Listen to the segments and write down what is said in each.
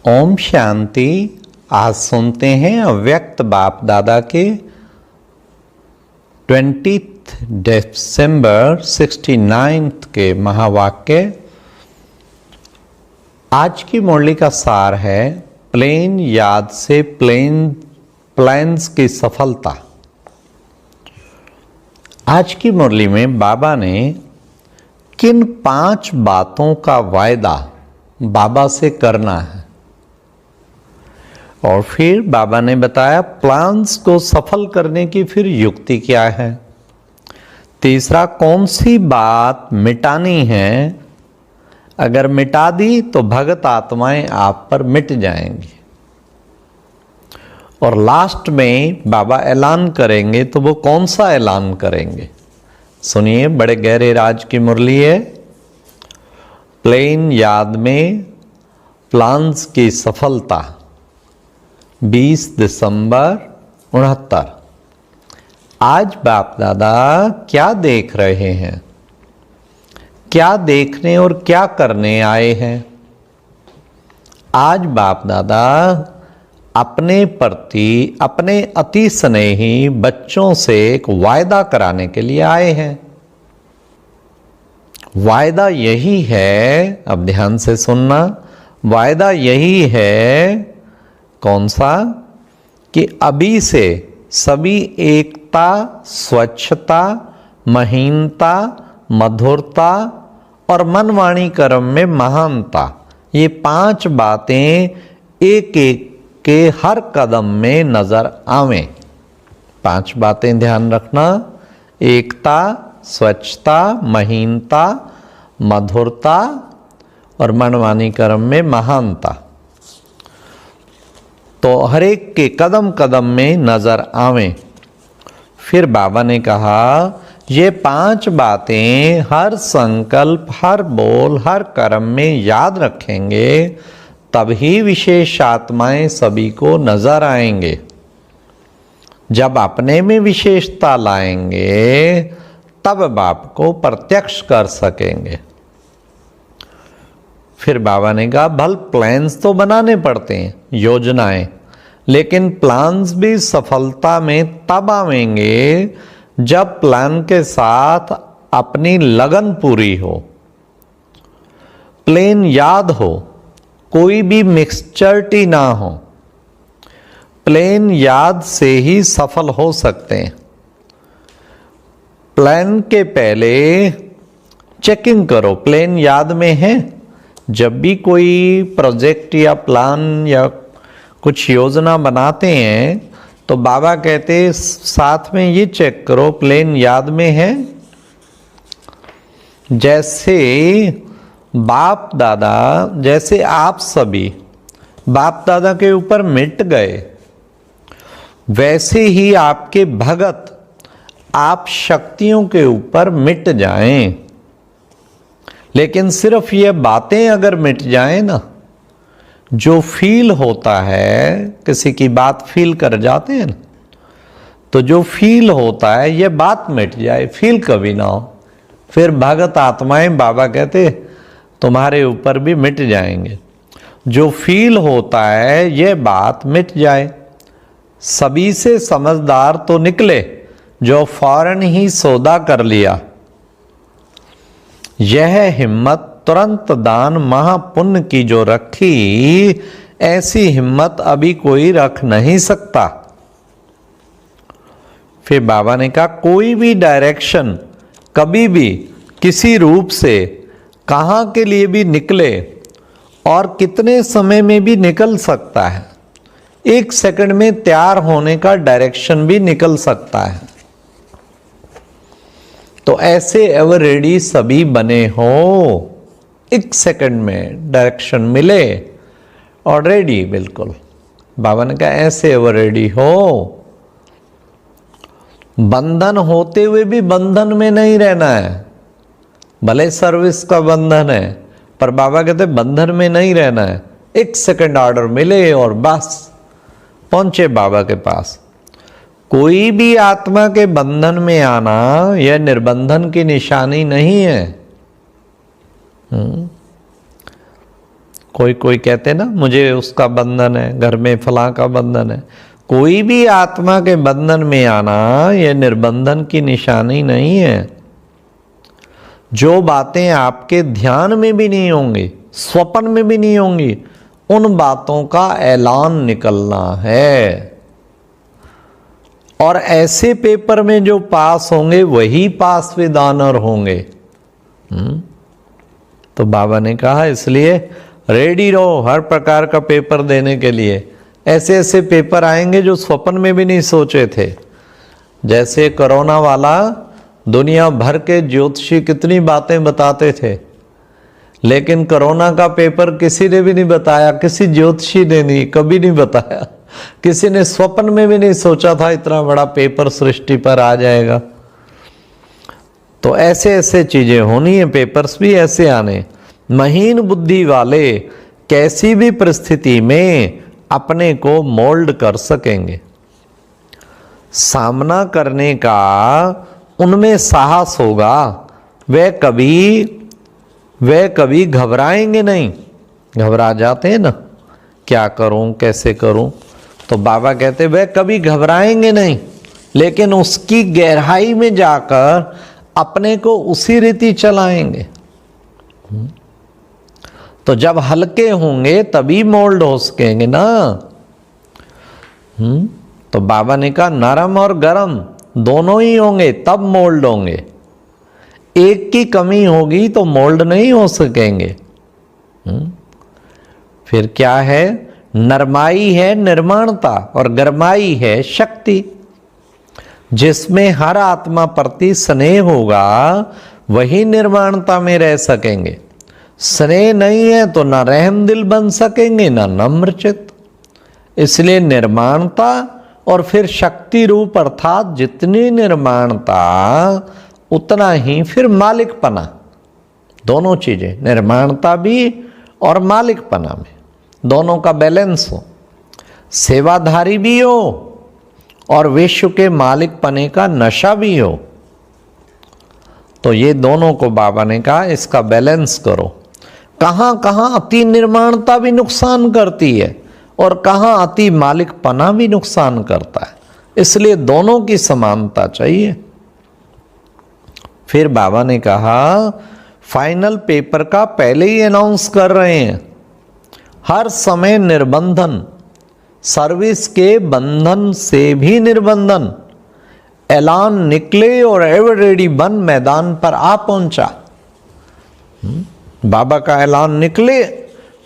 ओम शांति। आज सुनते हैं अव्यक्त बाप दादा के 20 दिसंबर 69 के महावाक्य। आज की मुरली का सार है प्लेन याद से प्लान्स की सफलता। आज की मुरली में बाबा ने किन 5 बातों का वायदा बाबा से करना है और फिर बाबा ने बताया प्लान्स को सफल करने की फिर युक्ति क्या है। तीसरा, कौन सी बात मिटानी है, अगर मिटा दी तो भगत आत्माएं आप पर मिट जाएंगी। और लास्ट में बाबा ऐलान करेंगे, तो वो कौन सा ऐलान करेंगे सुनिए। बड़े गहरे राज की मुरली है। प्लेन याद में प्लान्स की सफलता 20 दिसंबर 69। आज बाप दादा क्या देख रहे हैं, क्या देखने और क्या करने आए हैं। आज बाप दादा अपने प्रति अपने अति स्नेही बच्चों से एक वायदा कराने के लिए आए हैं। वायदा यही है, अब ध्यान से सुनना, वायदा यही है कौन सा, कि अभी से सभी एकता, स्वच्छता, महीनता, मधुरता और मन वाणी कर्म में महानता, ये 5 बातें एक एक के हर कदम में नजर आवें। 5 बातें ध्यान रखना, एकता, स्वच्छता, महीनता, मधुरता और मनमानी कर्म में महानता, तो हर एक के कदम कदम में नजर आवें। फिर बाबा ने कहा ये 5 बातें हर संकल्प, हर बोल, हर कर्म में याद रखेंगे, तभी विशेष आत्माएं सभी को नजर आएंगे। जब अपने में विशेषता लाएंगे तब बाप को प्रत्यक्ष कर सकेंगे। फिर बाबा ने कहा भल प्लान्स तो बनाने पड़ते हैं, योजनाएं, लेकिन प्लान्स भी सफलता में तब आवेंगे जब प्लान के साथ अपनी लगन पूरी हो, प्लेन याद हो, कोई भी मिक्सचरिटी ना हो। प्लेन याद से ही सफल हो सकते हैं। प्लान के पहले चेकिंग करो, प्लेन याद में है। जब भी कोई प्रोजेक्ट या प्लान या कुछ योजना बनाते हैं तो बाबा कहते साथ में ये चेक करो प्लेन याद में है। जैसे बाप दादा, जैसे आप सभी बाप दादा के ऊपर मिट गए, वैसे ही आपके भगत आप शक्तियों के ऊपर मिट जाएं। लेकिन सिर्फ ये बातें अगर मिट जाएं ना, जो फील होता है, किसी की बात फील कर जाते हैं ना, तो जो फील होता है ये बात मिट जाए, फील कभी ना हो, फिर भगत आत्माएं बाबा कहते तुम्हारे ऊपर भी मिट जाएंगे। जो फील होता है ये बात मिट जाए। सभी से समझदार तो निकले जो फौरन ही सौदा कर लिया। यह हिम्मत तुरंत दान महापुण्य की जो रखी, ऐसी हिम्मत अभी कोई रख नहीं सकता। फिर बाबा ने कहा कोई भी डायरेक्शन कभी भी किसी रूप से कहां के लिए भी निकले और कितने समय में भी निकल सकता है। 1 सेकंड में तैयार होने का डायरेक्शन भी निकल सकता है। तो ऐसे एवर रेडी सभी बने हो, 1 सेकंड में डायरेक्शन मिले और रेडी बिल्कुल। बाबा ने कहा ऐसे एवर रेडी हो। बंधन होते हुए भी बंधन में नहीं रहना है। भले सर्विस का बंधन है, पर बाबा कहते बंधन में नहीं रहना है। 1 सेकंड ऑर्डर मिले और बस पहुंचे बाबा के पास। कोई भी आत्मा के बंधन में आना यह निर्बंधन की निशानी नहीं है। कोई कोई कहते ना मुझे उसका बंधन है, घर में फलां का बंधन है। कोई भी आत्मा के बंधन में आना यह निर्बंधन की निशानी नहीं है। जो बातें आपके ध्यान में भी नहीं होंगी, स्वप्न में भी नहीं होंगी, उन बातों का ऐलान निकलना है। और ऐसे पेपर में जो पास होंगे वही पास विद ऑनर होंगे। तो बाबा ने कहा इसलिए रेडी रहो हर प्रकार का पेपर देने के लिए। ऐसे ऐसे पेपर आएंगे जो स्वप्न में भी नहीं सोचे थे। जैसे कोरोना वाला, दुनिया भर के ज्योतिषी कितनी बातें बताते थे, लेकिन कोरोना का पेपर किसी ने भी नहीं बताया, किसी ज्योतिषी ने नहीं, कभी नहीं बताया। किसी ने स्वप्न में भी नहीं सोचा था इतना बड़ा पेपर सृष्टि पर आ जाएगा। तो ऐसे ऐसे चीजें होनी है, पेपर्स भी ऐसे आने। महीन बुद्धि वाले कैसी भी परिस्थिति में अपने को मोल्ड कर सकेंगे, सामना करने का उनमें साहस होगा। वे कभी घबराएंगे नहीं। घबरा जाते हैं ना, क्या करूं कैसे करूं, तो बाबा कहते वे कभी घबराएंगे नहीं, लेकिन उसकी गहराई में जाकर अपने को उसी रीति चलाएंगे। तो जब हल्के होंगे तभी मोल्ड हो सकेंगे ना। तो बाबा ने कहा नरम और गरम दोनों ही होंगे तब मोल्ड होंगे। एक की कमी होगी तो मोल्ड नहीं हो सकेंगे। फिर क्या है? नरमाई है निर्माणता और गरमाई है शक्ति। जिसमें हर आत्मा प्रति स्नेह होगा वही निर्माणता में रह सकेंगे। स्नेह नहीं है तो ना रहम दिल बन सकेंगे ना नम्रचित। इसलिए निर्माणता और फिर शक्ति रूप, अर्थात जितनी निर्माणता उतना ही फिर मालिकपना। दोनों चीजें, निर्माणता भी और मालिकपना में दोनों का बैलेंस हो। सेवाधारी भी हो और विश्व के मालिकपने का नशा भी हो। तो ये दोनों को बाबा ने कहा इसका बैलेंस करो। कहां कहां अति निर्माणता भी नुकसान करती है और कहां अति मालिकपना भी नुकसान करता है। इसलिए दोनों की समानता चाहिए। फिर बाबा ने कहा फाइनल पेपर का पहले ही अनाउंस कर रहे हैं। हर समय निर्बंधन, सर्विस के बंधन से भी निर्बंधन। ऐलान निकले और एवर रेडी बन मैदान पर आ पहुंचा। बाबा का ऐलान निकले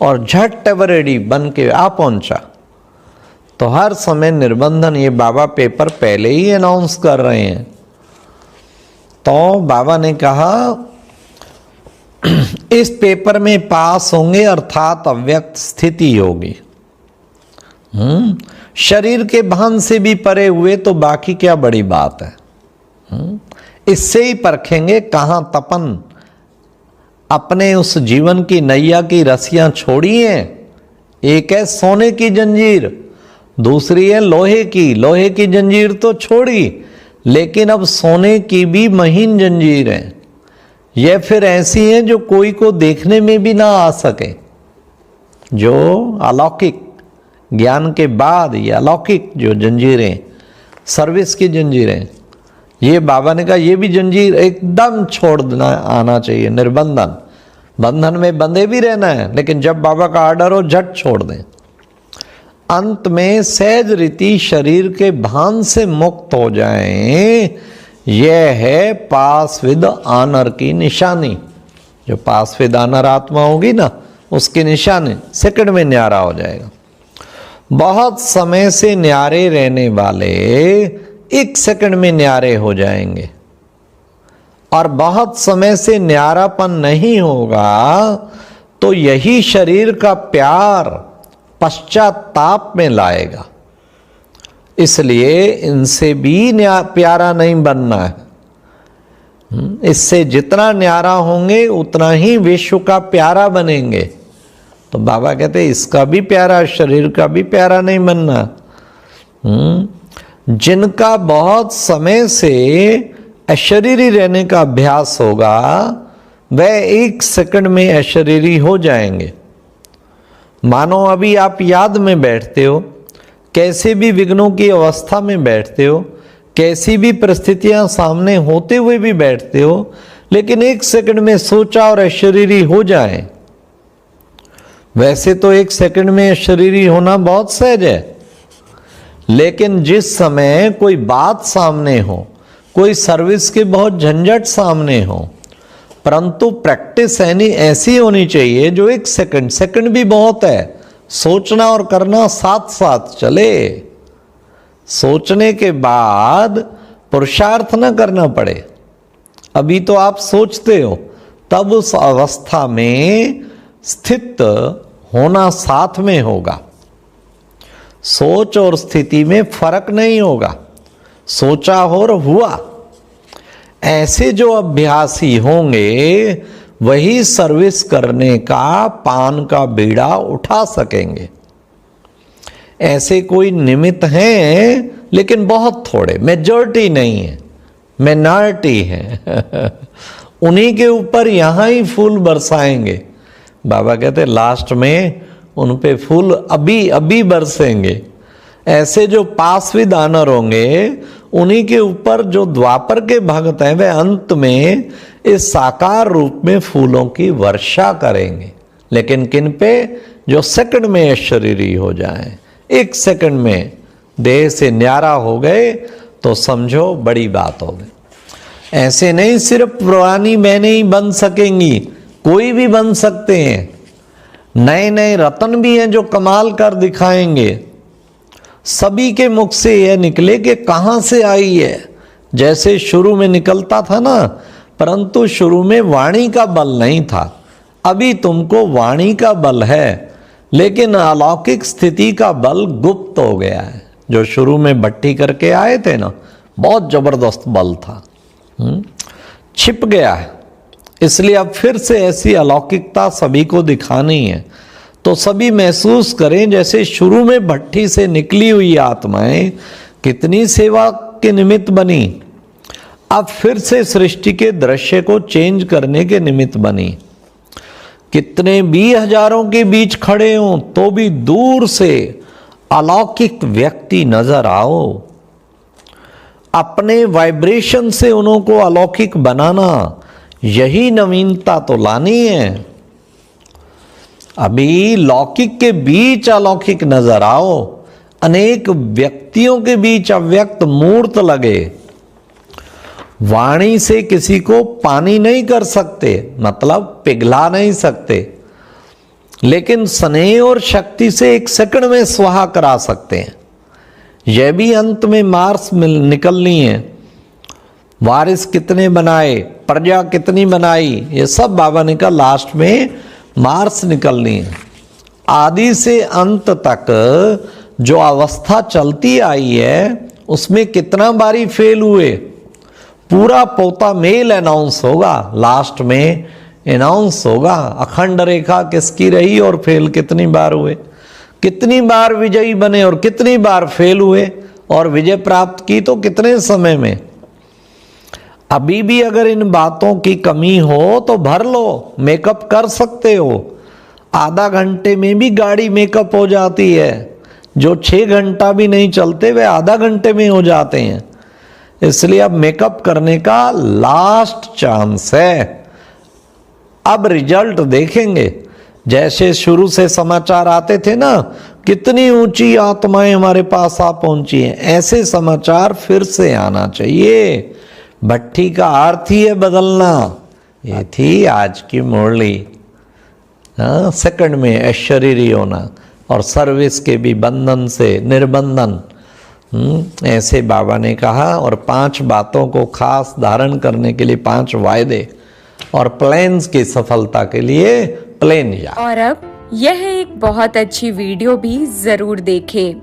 और झट एवर रेडी बन के आ पहुंचा। तो हर समय निर्बंधन, ये बाबा पेपर पहले ही अनाउंस कर रहे हैं। तो बाबा ने कहा इस पेपर में पास होंगे अर्थात अव्यक्त स्थिति होगी। शरीर के भान से भी परे हुए तो बाकी क्या बड़ी बात है। इससे ही परखेंगे कहां तपन अपने उस जीवन की नैया की रस्सियां छोड़ी हैं। एक है सोने की जंजीर, दूसरी है लोहे की जंजीर तो छोड़ी, लेकिन अब सोने की भी महीन जंजीर है। यह फिर ऐसी है जो कोई को देखने में भी ना आ सके। जो अलौकिक ज्ञान के बाद ये अलौकिक जो जंजीरें, सर्विस की जंजीरें, ये बाबा ने कहा ये भी जंजीर एकदम छोड़ देना आना चाहिए। निर्बंधन, बंधन में बंधे भी रहना है, लेकिन जब बाबा का ऑर्डर हो झट छोड़ दें। अंत में सहज रीति शरीर के भान से मुक्त हो जाएं। यह है पास विद ऑनर की निशानी। जो पास विद ऑनर आत्मा होगी ना, उसकी निशानी सेकंड में न्यारा हो जाएगा। बहुत समय से न्यारे रहने वाले एक सेकंड में न्यारे हो जाएंगे, और बहुत समय से न्यारापन नहीं होगा तो यही शरीर का प्यार पश्चाताप में लाएगा। इसलिए इनसे भी प्यारा नहीं बनना है। इससे जितना न्यारा होंगे उतना ही विश्व का प्यारा बनेंगे। तो बाबा कहते इसका भी प्यारा, शरीर का भी प्यारा नहीं बनना। जिनका बहुत समय से अशरीरी रहने का अभ्यास होगा वह एक सेकंड में अशरीरी हो जाएंगे। मानो अभी आप याद में बैठते हो, कैसे भी विघ्नों की अवस्था में बैठते हो, कैसी भी परिस्थितियां सामने होते हुए भी बैठते हो, लेकिन 1 सेकंड में सोचा और अशरीरी हो जाए। वैसे तो 1 सेकंड में अशरीरी होना बहुत सहज है, लेकिन जिस समय कोई बात सामने हो, कोई सर्विस के बहुत झंझट सामने हो, परंतु प्रैक्टिस ऐसी होनी चाहिए जो 1 सेकंड भी बहुत है, सोचना और करना साथ साथ चले। सोचने के बाद पुरुषार्थ न करना पड़े। अभी तो आप सोचते हो, तब उस अवस्था में स्थित होना साथ में होगा। सोच और स्थिति में फर्क नहीं होगा, सोचा और हुआ। ऐसे जो अभ्यासी होंगे वही सर्विस करने का पान का बीड़ा उठा सकेंगे। ऐसे कोई निमित्त हैं, लेकिन बहुत थोड़े, मेजॉरिटी नहीं है, माइनॉरिटी है। उन्हीं के ऊपर यहाँ ही फूल बरसाएंगे। बाबा कहते लास्ट में उन पे फूल अभी अभी बरसेंगे। ऐसे जो पासवी दानर होंगे, उन्हीं के ऊपर जो द्वापर के भक्त हैं, वे अंत में इस साकार रूप में फूलों की वर्षा करेंगे। लेकिन किन पे? जो सेकंड में अशरीरी हो जाएं, 1 सेकंड में देह से न्यारा हो गए, तो समझो बड़ी बात हो गई। ऐसे नहीं सिर्फ पुरानी बहनें ही बन सकेंगी, कोई भी बन सकते हैं। नए नए रतन भी हैं जो कमाल कर दिखाएंगे। सभी के मुख से यह निकले कि कहाँ से आई है। जैसे शुरू में निकलता था ना, परंतु शुरू में वाणी का बल नहीं था, अभी तुमको वाणी का बल है, लेकिन अलौकिक स्थिति का बल गुप्त हो गया है। जो शुरू में भट्टी करके आए थे ना, बहुत जबरदस्त बल था, छिप गया है। इसलिए अब फिर से ऐसी अलौकिकता सभी को दिखानी है। तो सभी महसूस करें जैसे शुरू में भट्टी से निकली हुई आत्माएं कितनी सेवा के निमित्त बनी, अब फिर से सृष्टि के दृश्य को चेंज करने के निमित्त बनी। कितने भी हजारों के बीच खड़े हों तो भी दूर से अलौकिक व्यक्ति नजर आओ। अपने वाइब्रेशन से उनको अलौकिक बनाना, यही नवीनता तो लानी है। अभी लौकिक के बीच अलौकिक नजर आओ, अनेक व्यक्तियों के बीच अव्यक्त मूर्त लगे। वाणी से किसी को पानी नहीं कर सकते, मतलब पिघला नहीं सकते, लेकिन स्नेह और शक्ति से 1 सेकंड में स्वाहा करा सकते हैं। यह भी अंत में मार्स निकलनी है। वारिस कितने बनाए, प्रजा कितनी बनाई, ये सब बाबा ने कहा लास्ट में मार्स निकलनी है। आदि से अंत तक जो अवस्था चलती आई है, उसमें कितना बारी फेल हुए, पूरा पोता मेल अनाउंस होगा, लास्ट में अनाउंस होगा अखंड रेखा किसकी रही और फेल कितनी बार हुए, कितनी बार विजयी बने और कितनी बार फेल हुए, और विजय प्राप्त की तो कितने समय में। अभी भी अगर इन बातों की कमी हो तो भर लो, मेकअप कर सकते हो। आधा घंटे में भी गाड़ी मेकअप हो जाती है। जो 6 घंटा भी नहीं चलते वे आधा घंटे में हो जाते हैं। इसलिए अब मेकअप करने का लास्ट चांस है। अब रिजल्ट देखेंगे। जैसे शुरू से समाचार आते थे ना, कितनी ऊंची आत्माएं हमारे पास आ पहुंची हैं, ऐसे समाचार फिर से आना चाहिए। भट्टी का अर्थ ही है बदलना। ये थी आज की मुरली। सेकंड में अशरीरी होना और सर्विस के भी बंधन से निर्बंधन, ऐसे बाबा ने कहा। और 5 बातों को खास धारण करने के लिए 5 वायदे, और प्लेन्स की सफलता के लिए प्लेन याद। और अब यह एक बहुत अच्छी वीडियो भी जरूर देखें।